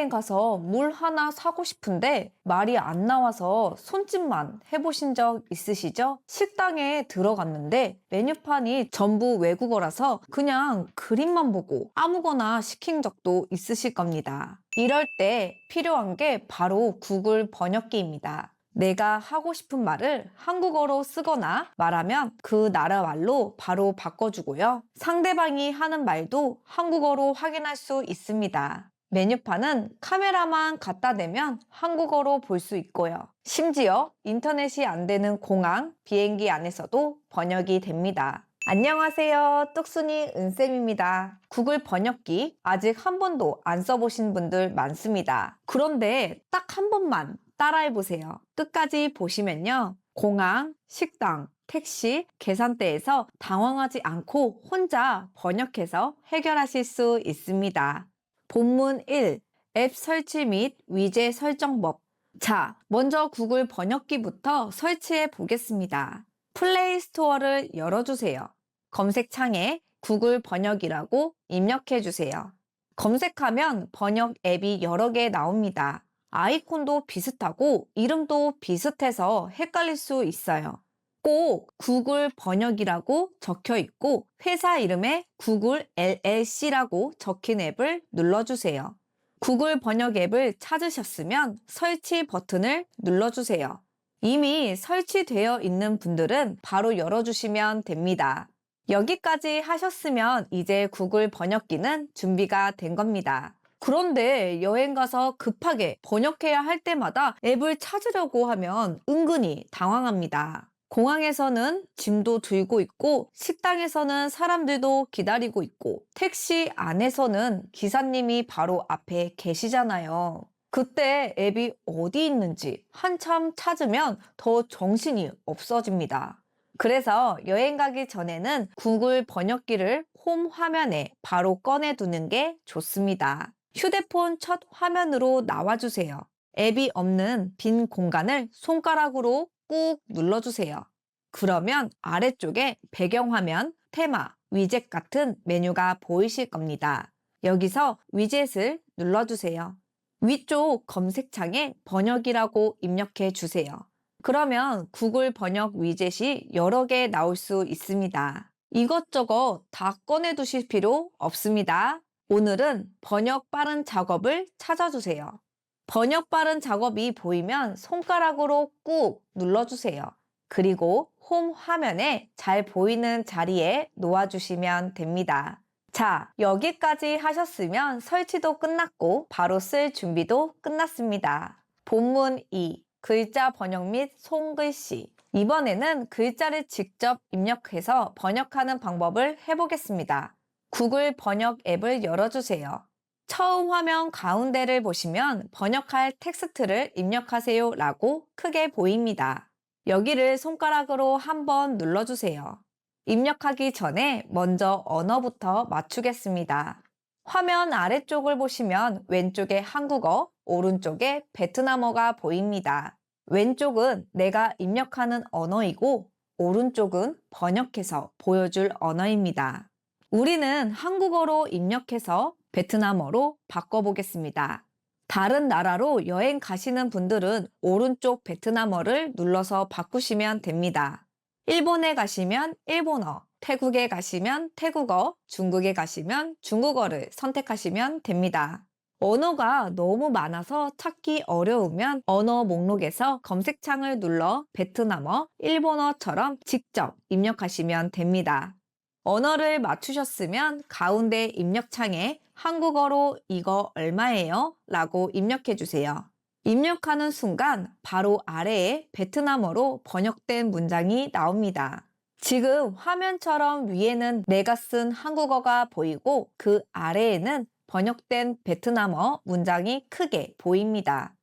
해외여행 가서 물 하나 사고 싶은데 말이 안 나와서 손짓만 해보신 적 있으시죠? 식당에 들어갔는데 메뉴판이 전부 외국어라서 그냥 그림만 보고 아무거나 시킨 적도 있으실 겁니다. 이럴 때 필요한 게 바로 구글 번역기입니다. 내가 하고 싶은 말을 한국어로 쓰거나 말하면 그 나라 말로 바로 바꿔주고요. 상대방이 하는 말도 한국어로 확인할 수 있습니다. 메뉴판은 카메라만 갖다 대면 한국어로 볼 수 있고요. 심지어 인터넷이 안 되는 공항, 비행기 안에서도 번역이 됩니다. 안녕하세요. 똑순이 은쌤입니다. 구글 번역기 아직 한 번도 안 써보신 분들 많습니다. 그런데 딱 한 번만 따라해보세요. 끝까지 보시면요. 공항, 식당, 택시, 계산대에서 당황하지 않고 혼자 번역해서 해결하실 수 있습니다. 본문 1. 앱 설치 및 위젯 설정법. 자, 먼저 구글 번역기부터 설치해 보겠습니다. 플레이 스토어를 열어주세요. 검색창에 구글 번역이라고 입력해 주세요. 검색하면 번역 앱이 여러 개 나옵니다. 아이콘도 비슷하고 이름도 비슷해서 헷갈릴 수 있어요. 꼭 구글 번역이라고 적혀 있고 회사 이름에 구글 LLC라고 적힌 앱을 눌러주세요. 구글 번역 앱을 찾으셨으면 설치 버튼을 눌러주세요. 이미 설치되어 있는 분들은 바로 열어주시면 됩니다. 여기까지 하셨으면 이제 구글 번역기는 준비가 된 겁니다. 그런데 여행 가서 급하게 번역해야 할 때마다 앱을 찾으려고 하면 은근히 당황합니다. 공항에서는 짐도 들고 있고 식당에서는 사람들도 기다리고 있고 택시 안에서는 기사님이 바로 앞에 계시잖아요. 그때 앱이 어디 있는지 한참 찾으면 더 정신이 없어집니다. 그래서 여행 가기 전에는 구글 번역기를 홈 화면에 바로 꺼내 두는 게 좋습니다. 휴대폰 첫 화면으로 나와주세요. 앱이 없는 빈 공간을 손가락으로 꾹 눌러주세요. 그러면 아래쪽에 배경화면, 테마, 위젯 같은 메뉴가 보이실 겁니다. 여기서 위젯을 눌러주세요. 위쪽 검색창에 번역이라고 입력해 주세요. 그러면 구글 번역 위젯이 여러 개 나올 수 있습니다. 이것저것 다 꺼내 두실 필요 없습니다. 오늘은 번역 빠른 작업을 찾아주세요. 번역 빠른 작업이 보이면 손가락으로 꾹 눌러주세요. 그리고 홈 화면에 잘 보이는 자리에 놓아주시면 됩니다. 자, 여기까지 하셨으면 설치도 끝났고 바로 쓸 준비도 끝났습니다. 본문 2. 글자 번역 및 손글씨. 이번에는 글자를 직접 입력해서 번역하는 방법을 해보겠습니다. 구글 번역 앱을 열어주세요. 처음 화면 가운데를 보시면 번역할 텍스트를 입력하세요 라고 크게 보입니다. 여기를 손가락으로 한번 눌러주세요. 입력하기 전에 먼저 언어부터 맞추겠습니다. 화면 아래쪽을 보시면 왼쪽에 한국어, 오른쪽에 베트남어가 보입니다. 왼쪽은 내가 입력하는 언어이고 오른쪽은 번역해서 보여줄 언어입니다. 우리는 한국어로 입력해서 베트남어로 바꿔보겠습니다. 다른 나라로 여행 가시는 분들은 오른쪽 베트남어를 눌러서 바꾸시면 됩니다. 일본에 가시면 일본어, 태국에 가시면 태국어, 중국에 가시면 중국어를 선택하시면 됩니다. 언어가 너무 많아서 찾기 어려우면 언어 목록에서 검색창을 눌러 베트남어, 일본어처럼 직접 입력하시면 됩니다. 언어를 맞추셨으면 가운데 입력창에 한국어로 이거 얼마예요? 라고 입력해 주세요. 입력하는 순간 바로 아래에 베트남어로 번역된 문장이 나옵니다. 지금 화면처럼 위에는 내가 쓴 한국어가 보이고 그 아래에는 번역된 베트남어 문장이 크게 보입니다.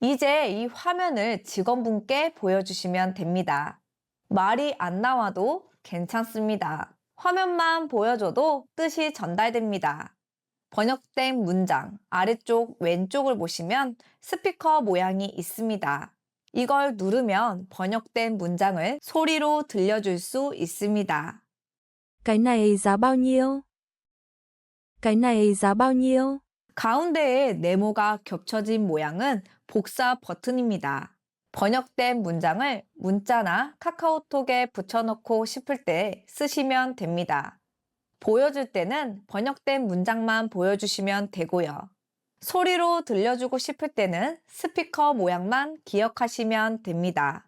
이제 이 화면을 직원분께 보여주시면 됩니다. 말이 안 나와도 괜찮습니다. 화면만 보여줘도 뜻이 전달됩니다. 번역된 문장 아래쪽 왼쪽을 보시면 스피커 모양이 있습니다. 이걸 누르면 번역된 문장을 소리로 들려줄 수 있습니다. Cái này giá bao nhiêu? Cái này giá bao nhiêu? 가운데에 네모가 겹쳐진 모양은 복사 버튼입니다. 번역된 문장을 문자나 카카오톡에 붙여넣고 싶을 때 쓰시면 됩니다. 보여줄 때는 번역된 문장만 보여주시면 되고요. 소리로 들려주고 싶을 때는 스피커 모양만 기억하시면 됩니다.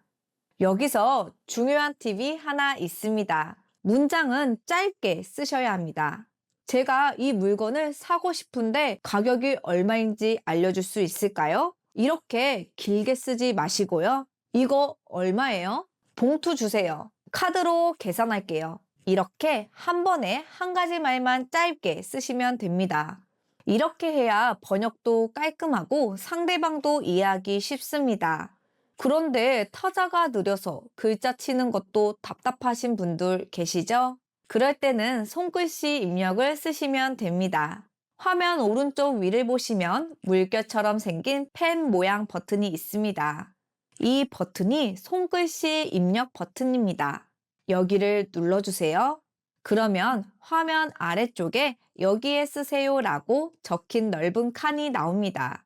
여기서 중요한 팁이 하나 있습니다. 문장은 짧게 쓰셔야 합니다. 제가 이 물건을 사고 싶은데 가격이 얼마인지 알려줄 수 있을까요? 이렇게 길게 쓰지 마시고요. 이거 얼마예요? 봉투 주세요. 카드로 계산할게요. 이렇게 한 번에 한 가지 말만 짧게 쓰시면 됩니다. 이렇게 해야 번역도 깔끔하고 상대방도 이해하기 쉽습니다. 그런데 타자가 느려서 글자 치는 것도 답답하신 분들 계시죠? 그럴 때는 손글씨 입력을 쓰시면 됩니다. 화면 오른쪽 위를 보시면 물결처럼 생긴 펜 모양 버튼이 있습니다. 이 버튼이 손글씨 입력 버튼입니다. 여기를 눌러주세요. 그러면 화면 아래쪽에 여기에 쓰세요 라고 적힌 넓은 칸이 나옵니다.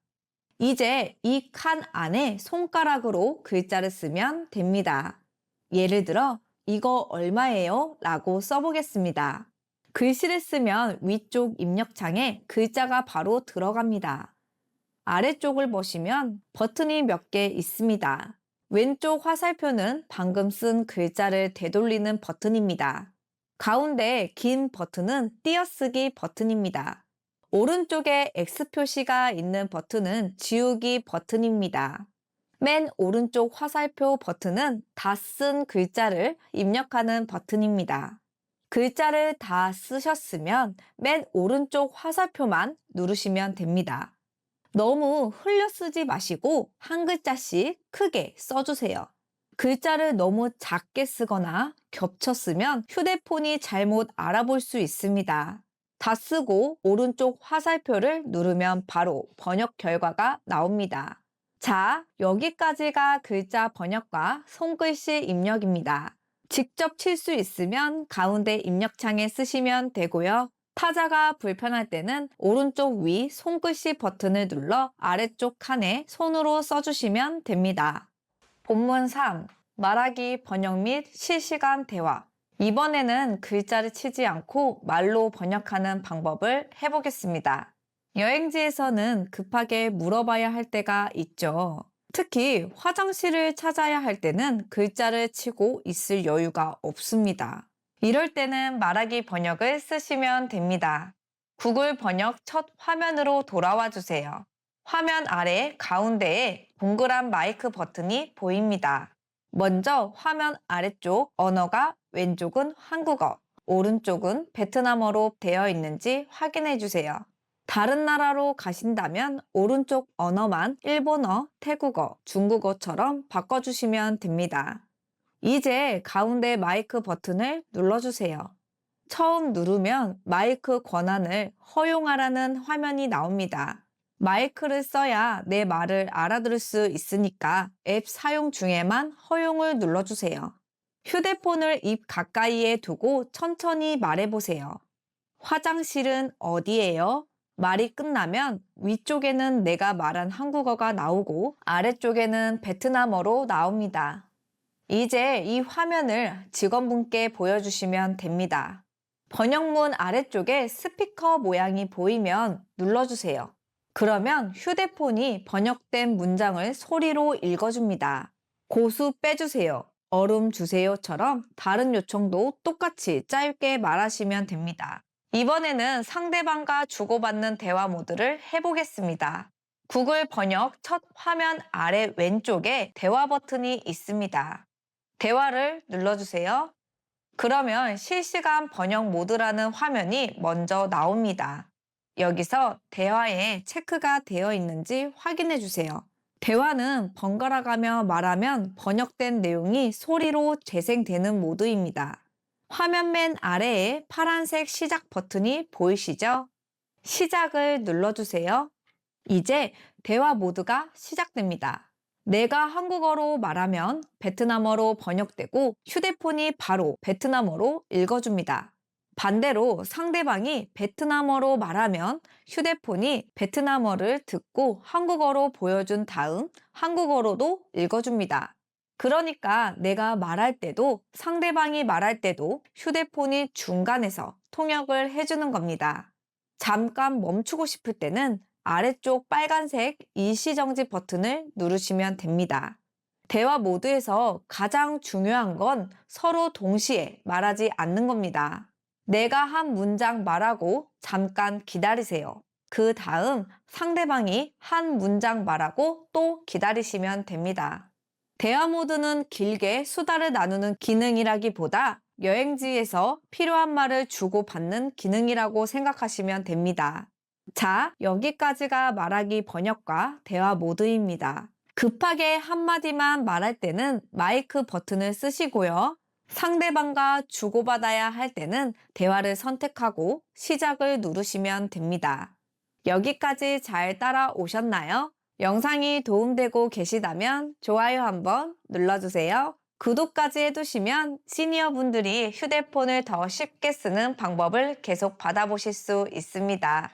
이제 이 칸 안에 손가락으로 글자를 쓰면 됩니다. 예를 들어 이거 얼마예요? 라고 써보겠습니다. 글씨를 쓰면 위쪽 입력창에 글자가 바로 들어갑니다. 아래쪽을 보시면 버튼이 몇 개 있습니다. 왼쪽 화살표는 방금 쓴 글자를 되돌리는 버튼입니다. 가운데 긴 버튼은 띄어쓰기 버튼입니다. 오른쪽에 X 표시가 있는 버튼은 지우기 버튼입니다. 맨 오른쪽 화살표 버튼은 다 쓴 글자를 입력하는 버튼입니다. 글자를 다 쓰셨으면 맨 오른쪽 화살표만 누르시면 됩니다. 너무 흘려 쓰지 마시고 한 글자씩 크게 써주세요. 글자를 너무 작게 쓰거나 겹쳐 쓰면 휴대폰이 잘못 알아볼 수 있습니다. 다 쓰고 오른쪽 화살표를 누르면 바로 번역 결과가 나옵니다. 자, 여기까지가 글자 번역과 손글씨 입력입니다. 직접 칠 수 있으면 가운데 입력창에 쓰시면 되고요. 타자가 불편할 때는 오른쪽 위 손글씨 버튼을 눌러 아래쪽 칸에 손으로 써주시면 됩니다. 본문 3. 말하기 번역 및 실시간 대화. 이번에는 글자를 치지 않고 말로 번역하는 방법을 해보겠습니다. 여행지에서는 급하게 물어봐야 할 때가 있죠. 특히 화장실을 찾아야 할 때는 글자를 치고 있을 여유가 없습니다. 이럴 때는 말하기 번역을 쓰시면 됩니다. 구글 번역 첫 화면으로 돌아와 주세요. 화면 아래 가운데에 동그란 마이크 버튼이 보입니다. 먼저 화면 아래쪽 언어가 왼쪽은 한국어, 오른쪽은 베트남어로 되어 있는지 확인해 주세요. 다른 나라로 가신다면 오른쪽 언어만 일본어, 태국어, 중국어처럼 바꿔주시면 됩니다. 이제 가운데 마이크 버튼을 눌러주세요. 처음 누르면 마이크 권한을 허용하라는 화면이 나옵니다. 마이크를 써야 내 말을 알아들을 수 있으니까 앱 사용 중에만 허용을 눌러주세요. 휴대폰을 입 가까이에 두고 천천히 말해보세요. 화장실은 어디예요? 말이 끝나면 위쪽에는 내가 말한 한국어가 나오고 아래쪽에는 베트남어로 나옵니다. 이제 이 화면을 직원분께 보여주시면 됩니다. 번역문 아래쪽에 스피커 모양이 보이면 눌러주세요. 그러면 휴대폰이 번역된 문장을 소리로 읽어줍니다. 고수 빼주세요. 얼음 주세요처럼 다른 요청도 똑같이 짧게 말하시면 됩니다. 이번에는 상대방과 주고받는 대화 모드를 해보겠습니다. 구글 번역 첫 화면 아래 왼쪽에 대화 버튼이 있습니다. 대화를 눌러주세요. 그러면 실시간 번역 모드라는 화면이 먼저 나옵니다. 여기서 대화에 체크가 되어 있는지 확인해 주세요. 대화는 번갈아가며 말하면 번역된 내용이 소리로 재생되는 모드입니다. 화면 맨 아래에 파란색 시작 버튼이 보이시죠? 시작을 눌러주세요. 이제 대화 모드가 시작됩니다. 내가 한국어로 말하면 베트남어로 번역되고 휴대폰이 바로 베트남어로 읽어줍니다. 반대로 상대방이 베트남어로 말하면 휴대폰이 베트남어를 듣고 한국어로 보여준 다음 한국어로도 읽어줍니다. 그러니까 내가 말할 때도 상대방이 말할 때도 휴대폰이 중간에서 통역을 해주는 겁니다. 잠깐 멈추고 싶을 때는 아래쪽 빨간색 일시정지 버튼을 누르시면 됩니다. 대화 모드에서 가장 중요한 건 서로 동시에 말하지 않는 겁니다. 내가 한 문장 말하고 잠깐 기다리세요. 그 다음 상대방이 한 문장 말하고 또 기다리시면 됩니다. 대화 모드는 길게 수다를 나누는 기능이라기보다 여행지에서 필요한 말을 주고받는 기능이라고 생각하시면 됩니다. 자, 여기까지가 말하기 번역과 대화 모드입니다. 급하게 한마디만 말할 때는 마이크 버튼을 쓰시고요. 상대방과 주고받아야 할 때는 대화를 선택하고 시작을 누르시면 됩니다. 여기까지 잘 따라오셨나요? 영상이 도움되고 계시다면 좋아요 한번 눌러주세요. 구독까지 해두시면 시니어분들이 휴대폰을 더 쉽게 쓰는 방법을 계속 받아보실 수 있습니다.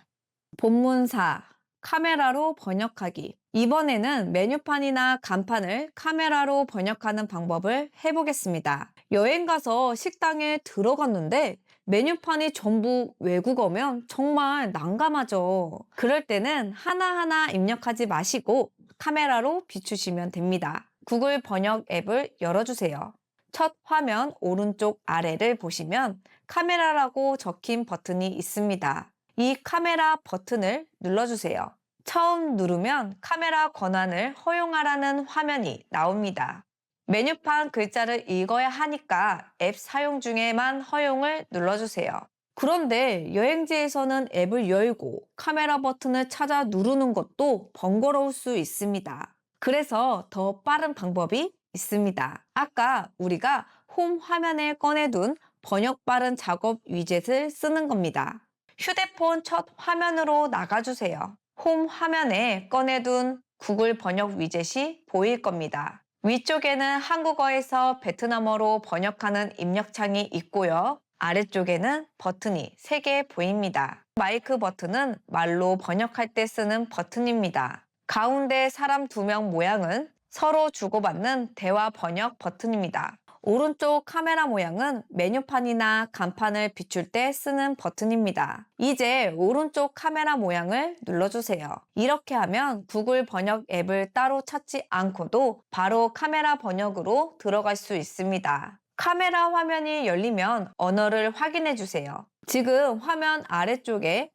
본문사, 카메라로 번역하기. 이번에는 메뉴판이나 간판을 카메라로 번역하는 방법을 해보겠습니다. 여행 가서 식당에 들어갔는데 메뉴판이 전부 외국어면 정말 난감하죠. 그럴 때는 하나하나 입력하지 마시고 카메라로 비추시면 됩니다. 구글 번역 앱을 열어주세요. 첫 화면 오른쪽 아래를 보시면 카메라라고 적힌 버튼이 있습니다. 이 카메라 버튼을 눌러주세요. 처음 누르면 카메라 권한을 허용하라는 화면이 나옵니다. 메뉴판 글자를 읽어야 하니까 앱 사용 중에만 허용을 눌러주세요. 그런데 여행지에서는 앱을 열고 카메라 버튼을 찾아 누르는 것도 번거로울 수 있습니다. 그래서 더 빠른 방법이 있습니다. 아까 우리가 홈 화면에 꺼내둔 번역 빠른 작업 위젯을 쓰는 겁니다. 휴대폰 첫 화면으로 나가주세요. 홈 화면에 꺼내둔 구글 번역 위젯이 보일 겁니다. 위쪽에는 한국어에서 베트남어로 번역하는 입력창이 있고요. 아래쪽에는 버튼이 3개 보입니다. 마이크 버튼은 말로 번역할 때 쓰는 버튼입니다. 가운데 사람 2명 모양은 서로 주고받는 대화 번역 버튼입니다. 오른쪽 카메라 모양은 메뉴판이나 간판을 비출 때 쓰는 버튼입니다. 이제 오른쪽 카메라 모양을 눌러주세요. 이렇게 하면 구글 번역 앱을 따로 찾지 않고도 바로 카메라 번역으로 들어갈 수 있습니다. 카메라 화면이 열리면 언어를 확인해 주세요. 지금 화면 아래쪽에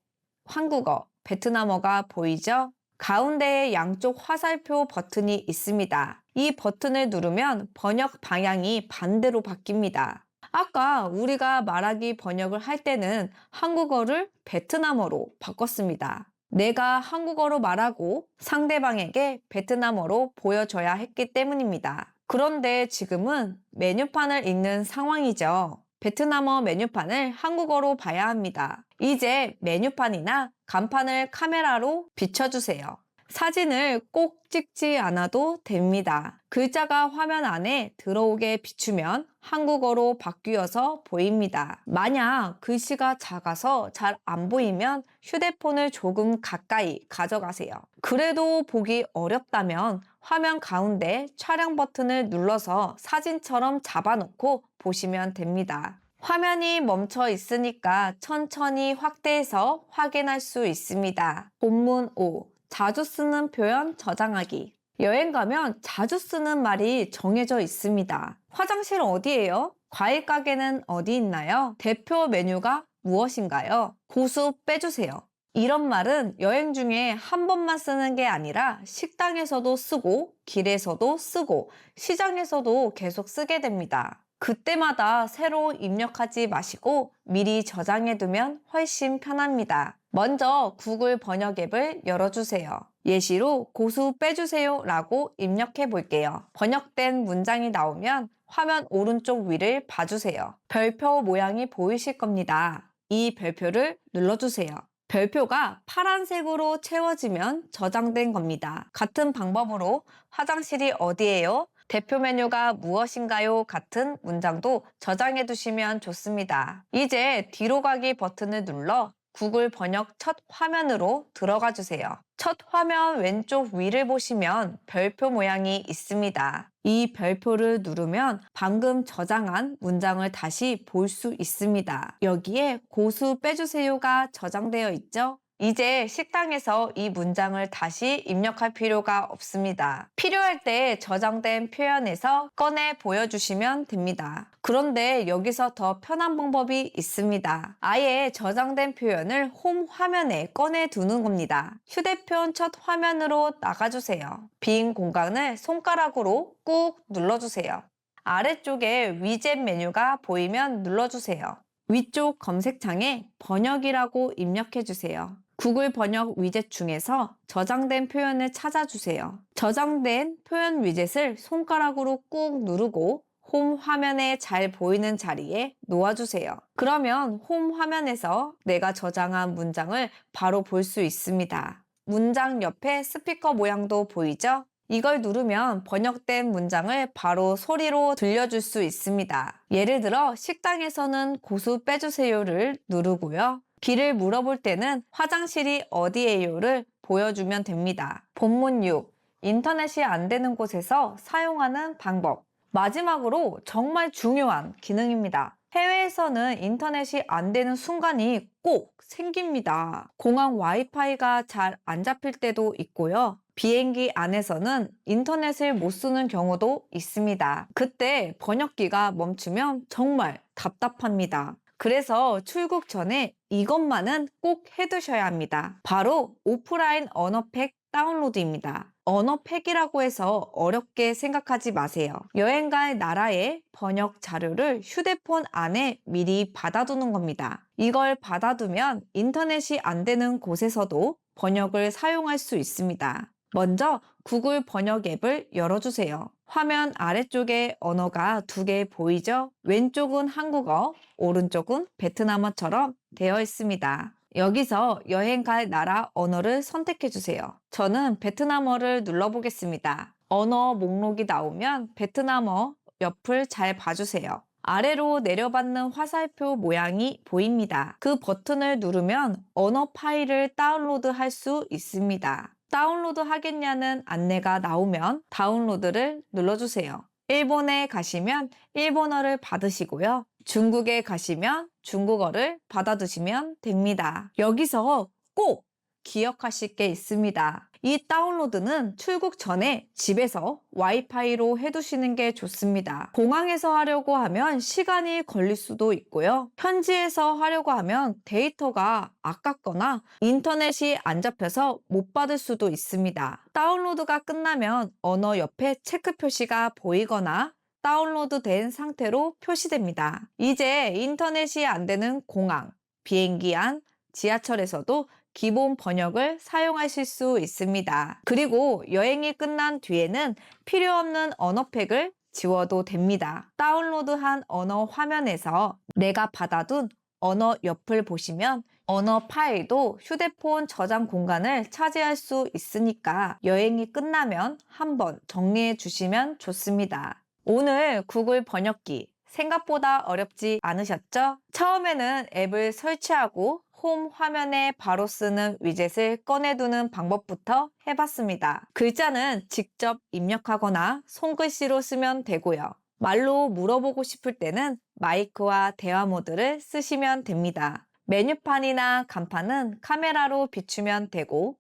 한국어, 베트남어가 보이죠? 가운데에 양쪽 화살표 버튼이 있습니다. 이 버튼을 누르면 번역 방향이 반대로 바뀝니다. 아까 우리가 말하기 번역을 할 때는 한국어를 베트남어로 바꿨습니다. 내가 한국어로 말하고 상대방에게 베트남어로 보여줘야 했기 때문입니다. 그런데 지금은 메뉴판을 읽는 상황이죠. 베트남어 메뉴판을 한국어로 봐야 합니다. 이제 메뉴판이나 간판을 카메라로 비춰주세요. 사진을 꼭 찍지 않아도 됩니다. 글자가 화면 안에 들어오게 비추면 한국어로 바뀌어서 보입니다. 만약 글씨가 작아서 잘 안 보이면 휴대폰을 조금 가까이 가져가세요. 그래도 보기 어렵다면 화면 가운데 촬영 버튼을 눌러서 사진처럼 잡아놓고 보시면 됩니다. 화면이 멈춰 있으니까 천천히 확대해서 확인할 수 있습니다. 본문 5. 자주 쓰는 표현 저장하기. 여행 가면 자주 쓰는 말이 정해져 있습니다. 화장실 어디예요? 과일 가게는 어디 있나요? 대표 메뉴가 무엇인가요? 고수 빼주세요. 이런 말은 여행 중에 한 번만 쓰는 게 아니라 식당에서도 쓰고 길에서도 쓰고 시장에서도 계속 쓰게 됩니다. 그때마다 새로 입력하지 마시고 미리 저장해두면 훨씬 편합니다. 먼저 구글 번역 앱을 열어주세요. 예시로 고수 빼주세요 라고 입력해 볼게요. 번역된 문장이 나오면 화면 오른쪽 위를 봐주세요. 별표 모양이 보이실 겁니다. 이 별표를 눌러주세요. 별표가 파란색으로 채워지면 저장된 겁니다. 같은 방법으로 화장실이 어디예요? 대표 메뉴가 무엇인가요? 같은 문장도 저장해 두시면 좋습니다. 이제 뒤로 가기 버튼을 눌러 구글 번역 첫 화면으로 들어가 주세요. 첫 화면 왼쪽 위를 보시면 별표 모양이 있습니다. 이 별표를 누르면 방금 저장한 문장을 다시 볼 수 있습니다. 여기에 고수 빼주세요가 저장되어 있죠? 이제 식당에서 이 문장을 다시 입력할 필요가 없습니다. 필요할 때 저장된 표현에서 꺼내 보여주시면 됩니다. 그런데 여기서 더 편한 방법이 있습니다. 아예 저장된 표현을 홈 화면에 꺼내 두는 겁니다. 휴대폰 첫 화면으로 나가주세요. 빈 공간을 손가락으로 꾹 눌러주세요. 아래쪽에 위젯 메뉴가 보이면 눌러주세요. 위쪽 검색창에 번역이라고 입력해주세요. 구글 번역 위젯 중에서 저장된 표현을 찾아주세요. 저장된 표현 위젯을 손가락으로 꾹 누르고 홈 화면에 잘 보이는 자리에 놓아주세요. 그러면 홈 화면에서 내가 저장한 문장을 바로 볼 수 있습니다. 문장 옆에 스피커 모양도 보이죠? 이걸 누르면 번역된 문장을 바로 소리로 들려줄 수 있습니다. 예를 들어 식당에서는 고수 빼주세요를 누르고요. 길을 물어볼 때는 화장실이 어디예요를 보여주면 됩니다. 본문 6. 인터넷이 안 되는 곳에서 사용하는 방법. 마지막으로 정말 중요한 기능입니다. 해외에서는 인터넷이 안 되는 순간이 꼭 생깁니다. 공항 와이파이가 잘 안 잡힐 때도 있고요. 비행기 안에서는 인터넷을 못 쓰는 경우도 있습니다. 그때 번역기가 멈추면 정말 답답합니다. 그래서 출국 전에 이것만은 꼭 해두셔야 합니다. 바로 오프라인 언어팩 다운로드입니다. 언어팩이라고 해서 어렵게 생각하지 마세요. 여행 갈 나라의 번역 자료를 휴대폰 안에 미리 받아두는 겁니다. 이걸 받아두면 인터넷이 안 되는 곳에서도 번역을 사용할 수 있습니다. 먼저 구글 번역 앱을 열어주세요. 화면 아래쪽에 언어가 두 개 보이죠? 왼쪽은 한국어, 오른쪽은 베트남어처럼 되어 있습니다. 여기서 여행 갈 나라 언어를 선택해 주세요. 저는 베트남어를 눌러보겠습니다. 언어 목록이 나오면 베트남어 옆을 잘 봐주세요. 아래로 내려받는 화살표 모양이 보입니다. 그 버튼을 누르면 언어 파일을 다운로드 할 수 있습니다. 다운로드 하겠냐는 안내가 나오면 다운로드를 눌러주세요. 일본에 가시면 일본어를 받으시고요. 중국에 가시면 중국어를 받아두시면 됩니다. 여기서 꼭 기억하실 게 있습니다. 이 다운로드는 출국 전에 집에서 와이파이로 해두시는 게 좋습니다. 공항에서 하려고 하면 시간이 걸릴 수도 있고요. 현지에서 하려고 하면 데이터가 아깝거나 인터넷이 안 잡혀서 못 받을 수도 있습니다. 다운로드가 끝나면 언어 옆에 체크 표시가 보이거나 다운로드 된 상태로 표시됩니다. 이제 인터넷이 안 되는 공항, 비행기 안, 지하철에서도 기본 번역을 사용하실 수 있습니다. 그리고 여행이 끝난 뒤에는 필요 없는 언어팩을 지워도 됩니다. 다운로드한 언어 화면에서 내가 받아둔 언어 옆을 보시면 언어 파일도 휴대폰 저장 공간을 차지할 수 있으니까 여행이 끝나면 한번 정리해 주시면 좋습니다. 오늘 구글 번역기 생각보다 어렵지 않으셨죠? 처음에는 앱을 설치하고 홈 화면에 바로 쓰는 위젯을 꺼내두는 방법부터 해봤습니다. 글자는 직접 입력하거나 손글씨로 쓰면 되고요. 말로 물어보고 싶을 때는 마이크와 대화 모드를 쓰시면 됩니다. 메뉴판이나 간판은 카메라로 비추면 되고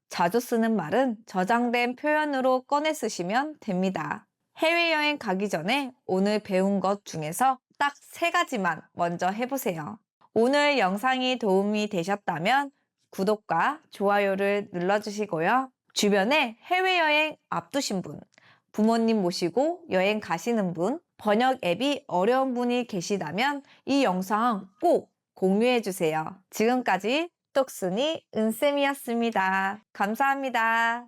자주 쓰는 말은 저장된 표현으로 꺼내 쓰시면 됩니다. 해외여행 가기 전에 오늘 배운 것 중에서 딱 3가지만 먼저 해보세요. 오늘 영상이 도움이 되셨다면 구독과 좋아요를 눌러주시고요. 주변에 해외여행 앞두신 분, 부모님 모시고 여행 가시는 분, 번역 앱이 어려운 분이 계시다면 이 영상 꼭 공유해주세요. 지금까지 똑순이 은쌤이었습니다. 감사합니다.